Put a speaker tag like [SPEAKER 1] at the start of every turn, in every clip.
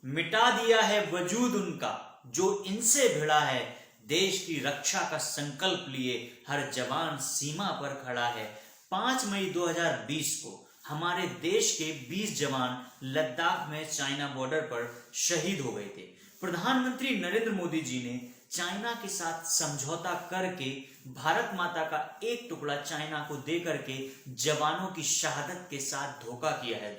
[SPEAKER 1] मिटा दिया है वजूद उनका जो इनसे भिड़ा है। देश की रक्षा का संकल्प लिए हर जवान सीमा पर खड़ा है। 5 मई 2020 को हमारे देश के 20 जवान लद्दाख में चाइना बॉर्डर पर शहीद हो गए थे। प्रधानमंत्री नरेंद्र मोदी जी ने चाइना के साथ समझौता करके भारत माता का एक टुकड़ा चाइना को दे करके जवानों की शहादत के साथ धोखा किया है।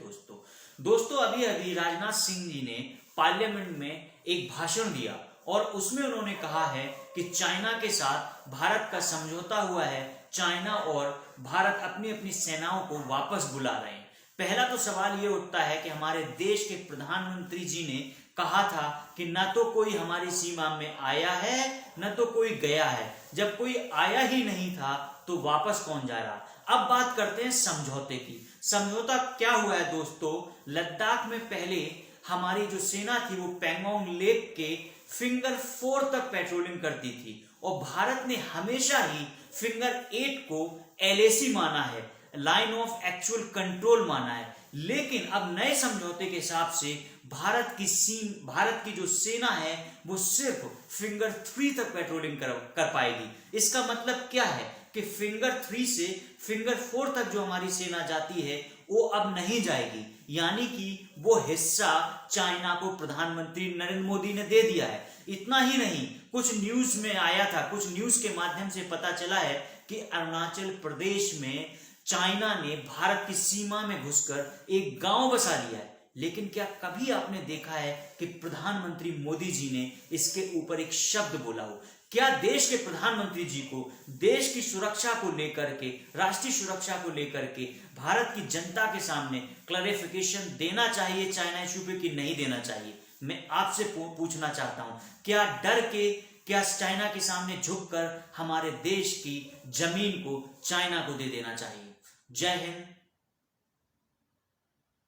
[SPEAKER 1] दोस्तों अभी अभी राजनाथ सिंह जी ने पार्लियामेंट में एक भाषण दिया और उसमें उन्होंने कहा है कि चाइना के साथ भारत का समझौता हुआ है। चाइना और भारत अपनी अपनी सेनाओं को वापस बुला रहे हैं। पहला तो सवाल ये उठता है कि हमारे देश के प्रधानमंत्री जी ने कहा था कि न तो कोई हमारी सीमा में आया है न तो कोई गया है। जब कोई आया ही नहीं था तो वापस कौन जा रहा। अब बात करते हैं समझौते की। समझौता क्या हुआ है दोस्तों? लद्दाख में पहले हमारी जो सेना थी वो पैंगोंग लेक के फिंगर 4 तक पेट्रोलिंग करती थी और भारत ने हमेशा ही फिंगर 8 को LAC माना है, लाइन ऑफ एक्चुअल कंट्रोल माना है। लेकिन अब नए समझौते के हिसाब से भारत की जो सेना है वो सिर्फ फिंगर 3 तक पेट्रोलिंग कर पाएगी। इसका मतलब क्या है कि फिंगर 3 से फिंगर 4 तक जो हमारी सेना जाती है वो अब नहीं जाएगी, यानी कि वो हिस्सा चाइना को प्रधानमंत्री नरेंद्र मोदी ने दे दिया है। इतना ही नहीं, कुछ न्यूज में आया था, कुछ न्यूज के माध्यम से पता चला है कि अरुणाचल प्रदेश में चाइना ने भारत की सीमा में घुसकर एक गांव बसा लिया है। लेकिन क्या कभी आपने देखा है कि प्रधानमंत्री मोदी जी ने इसके ऊपर एक शब्द बोला हो? क्या देश के प्रधानमंत्री जी को देश की सुरक्षा को लेकर के, राष्ट्रीय सुरक्षा को लेकर के भारत की जनता के सामने क्लैरिफिकेशन देना चाहिए चाइना इशू पे कि नहीं देना चाहिए? मैं आपसे पूछना चाहता हूं, क्या डर के, क्या चाइना के सामने झुककर हमारे देश की जमीन को चाइना को दे देना चाहिए? जय हिंद,